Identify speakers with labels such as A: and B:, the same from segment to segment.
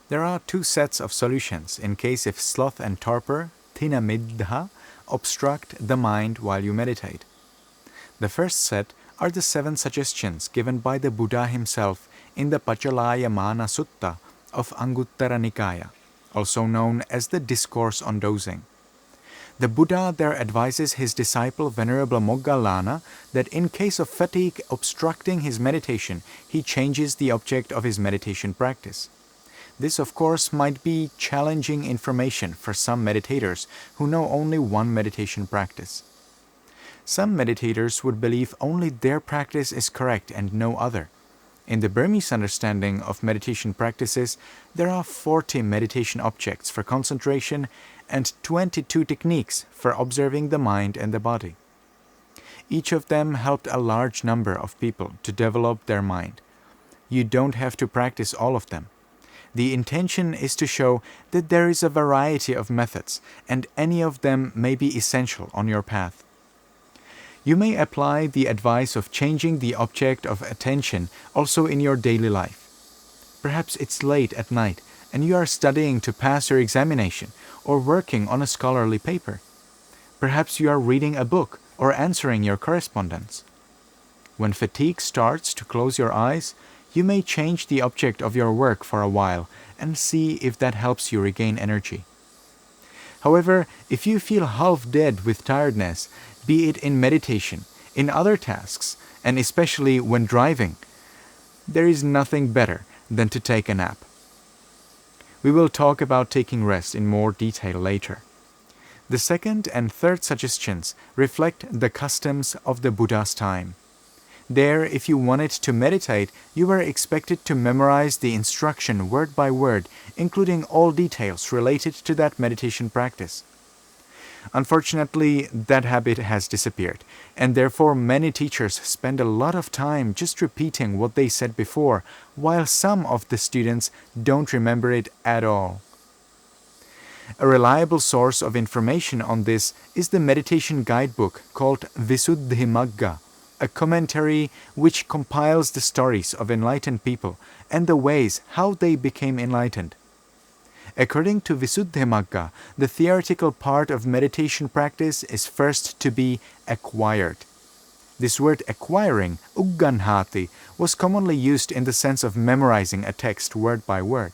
A: There are two sets of solutions in case if sloth and torpor, thina middha, obstruct the mind while you meditate. The first set are the 7 suggestions given by the Buddha himself in the Pachalayamana Sutta of Anguttara Nikaya, also known as the Discourse on Dosing. The Buddha there advises his disciple Venerable Moggallana that in case of fatigue obstructing his meditation, he changes the object of his meditation practice. This, of course, might be challenging information for some meditators who know only one meditation practice. Some meditators would believe only their practice is correct and no other. In the Burmese understanding of meditation practices, there are 40 meditation objects for concentration and 22 techniques for observing the mind and the body. Each of them helped a large number of people to develop their mind. You don't have to practice all of them. The intention is to show that there is a variety of methods, and any of them may be essential on your path. You may apply the advice of changing the object of attention also in your daily life. Perhaps it's late at night and you are studying to pass your examination or working on a scholarly paper. Perhaps you are reading a book or answering your correspondence. When fatigue starts to close your eyes, you may change the object of your work for a while and see if that helps you regain energy. However, if you feel half dead with tiredness, be it in meditation, in other tasks, and especially when driving, there is nothing better than to take a nap. We will talk about taking rest in more detail later. The second and third suggestions reflect the customs of the Buddha's time. There, if you wanted to meditate, you were expected to memorize the instruction word by word, including all details related to that meditation practice. Unfortunately, that habit has disappeared, and therefore many teachers spend a lot of time just repeating what they said before, while some of the students don't remember it at all. A reliable source of information on this is the meditation guidebook called Visuddhimagga, a commentary which compiles the stories of enlightened people and the ways how they became enlightened. According to Visuddhimagga, the theoretical part of meditation practice is first to be acquired. This word acquiring, ugganhati, was commonly used in the sense of memorizing a text word by word.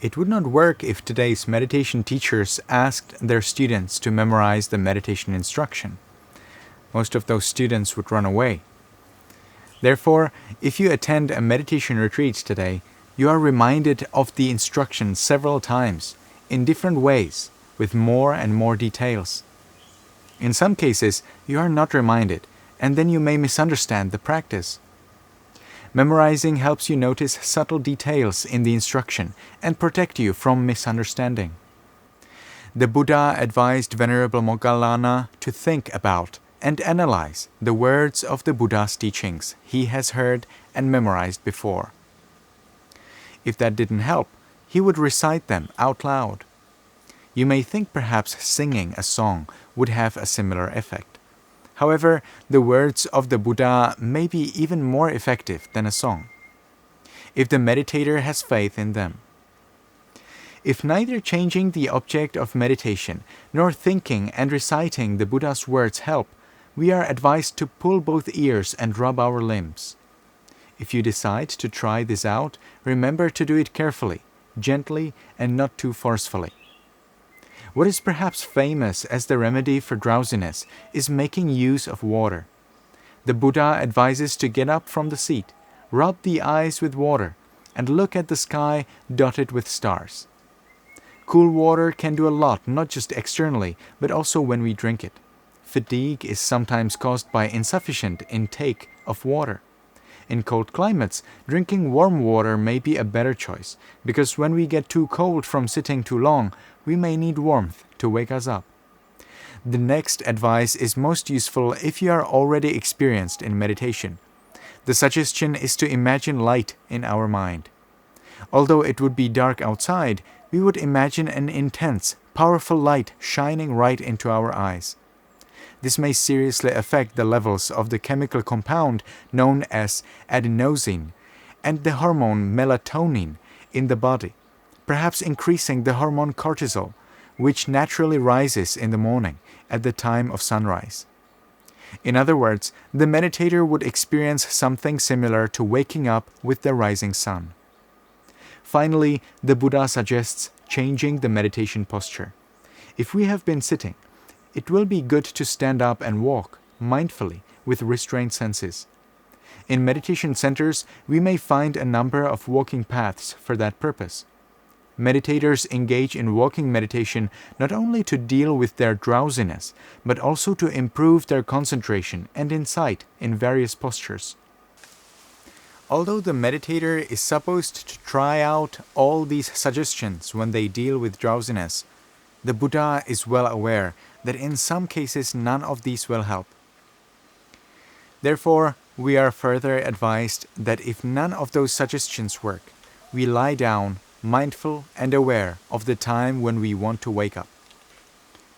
A: It would not work if today's meditation teachers asked their students to memorize the meditation instruction. Most of those students would run away. Therefore, if you attend a meditation retreat today, you are reminded of the instruction several times, in different ways, with more and more details. In some cases, you are not reminded, and then you may misunderstand the practice. Memorizing helps you notice subtle details in the instruction and protect you from misunderstanding. The Buddha advised Venerable Moggallana to think about and analyze the words of the Buddha's teachings he has heard and memorized before. If that didn't help, he would recite them out loud. You may think perhaps singing a song would have a similar effect. However, the words of the Buddha may be even more effective than a song, if the meditator has faith in them. If neither changing the object of meditation nor thinking and reciting the Buddha's words help, we are advised to pull both ears and rub our limbs. If you decide to try this out, remember to do it carefully, gently, and not too forcefully. What is perhaps famous as the remedy for drowsiness is making use of water. The Buddha advises to get up from the seat, rub the eyes with water, and look at the sky dotted with stars. Cool water can do a lot, not just externally, but also when we drink it. Fatigue is sometimes caused by insufficient intake of water. In cold climates, drinking warm water may be a better choice, because when we get too cold from sitting too long, we may need warmth to wake us up. The next advice is most useful if you are already experienced in meditation. The suggestion is to imagine light in our mind. Although it would be dark outside, we would imagine an intense, powerful light shining right into our eyes. This may seriously affect the levels of the chemical compound known as adenosine and the hormone melatonin in the body, perhaps increasing the hormone cortisol, which naturally rises in the morning at the time of sunrise. In other words, the meditator would experience something similar to waking up with the rising sun. Finally, the Buddha suggests changing the meditation posture. If we have been sitting, it will be good to stand up and walk mindfully with restrained senses. In meditation centers, we may find a number of walking paths for that purpose. Meditators engage in walking meditation not only to deal with their drowsiness, but also to improve their concentration and insight in various postures. Although the meditator is supposed to try out all these suggestions when they deal with drowsiness, the Buddha is well aware that in some cases none of these will help. Therefore, we are further advised that if none of those suggestions work, we lie down, mindful and aware of the time when we want to wake up.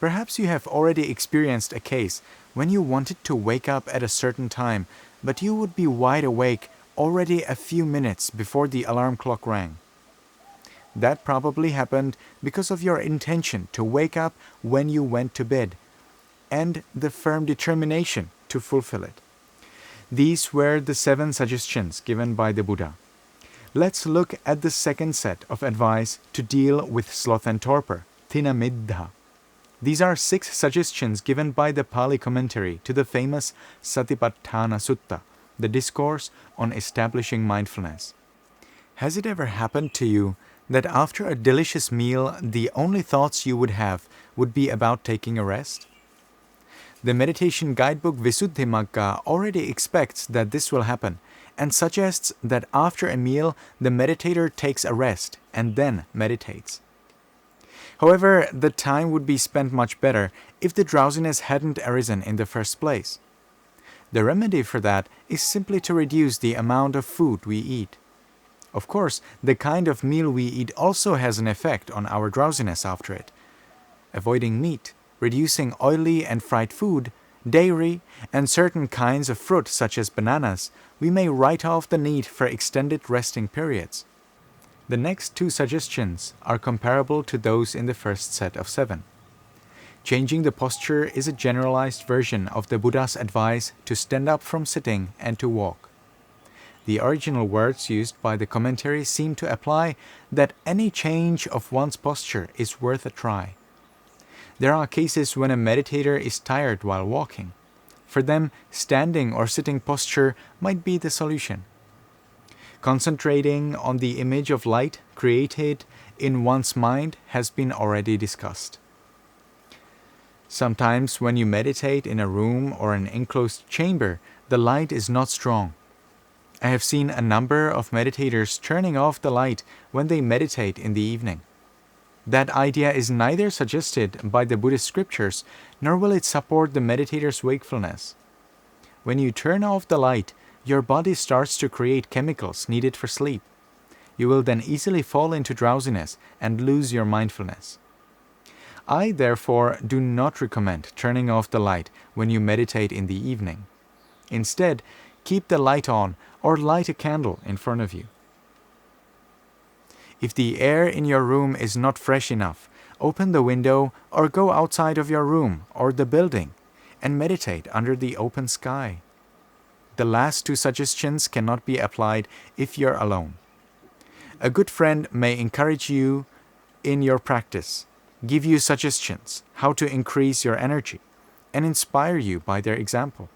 A: Perhaps you have already experienced a case when you wanted to wake up at a certain time, but you would be wide awake already a few minutes before the alarm clock rang. That probably happened because of your intention to wake up when you went to bed and the firm determination to fulfill it. These were the 7 suggestions given by the Buddha. Let's look at the second set of advice to deal with sloth and torpor, thina middha. These are 6 suggestions given by the Pali commentary to the famous Satipatthana Sutta, the discourse on establishing mindfulness. Has it ever happened to you that after a delicious meal, the only thoughts you would have would be about taking a rest? The meditation guidebook Visuddhimagga already expects that this will happen and suggests that after a meal, the meditator takes a rest and then meditates. However, the time would be spent much better if the drowsiness hadn't arisen in the first place. The remedy for that is simply to reduce the amount of food we eat. Of course, the kind of meal we eat also has an effect on our drowsiness after it. Avoiding meat, reducing oily and fried food, dairy, and certain kinds of fruit such as bananas, we may write off the need for extended resting periods. The next 2 suggestions are comparable to those in the first set of 7. Changing the posture is a generalized version of the Buddha's advice to stand up from sitting and to walk. The original words used by the commentary seem to apply that any change of one's posture is worth a try. There are cases when a meditator is tired while walking. For them, standing or sitting posture might be the solution. Concentrating on the image of light created in one's mind has been already discussed. Sometimes when you meditate in a room or an enclosed chamber, the light is not strong. I have seen a number of meditators turning off the light when they meditate in the evening. That idea is neither suggested by the Buddhist scriptures, nor will it support the meditator's wakefulness. When you turn off the light, your body starts to create chemicals needed for sleep. You will then easily fall into drowsiness and lose your mindfulness. I, therefore, do not recommend turning off the light when you meditate in the evening. Instead, keep the light on or light a candle in front of you. If the air in your room is not fresh enough, open the window or go outside of your room or the building and meditate under the open sky. The last 2 suggestions cannot be applied if you're alone. A good friend may encourage you in your practice, give you suggestions how to increase your energy, and inspire you by their example.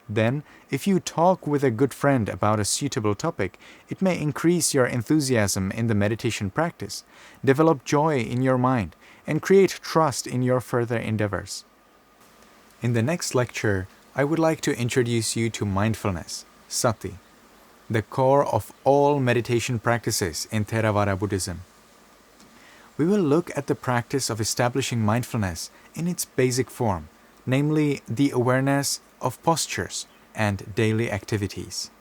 A: Then, if you talk with a good friend about a suitable topic, it may increase your enthusiasm in the meditation practice, develop joy in your mind, and create trust in your further endeavors. In the next lecture, I would like to introduce you to mindfulness, sati, the core of all meditation practices in Theravada Buddhism. We will look at the practice of establishing mindfulness in its basic form, namely the awareness of postures and daily activities.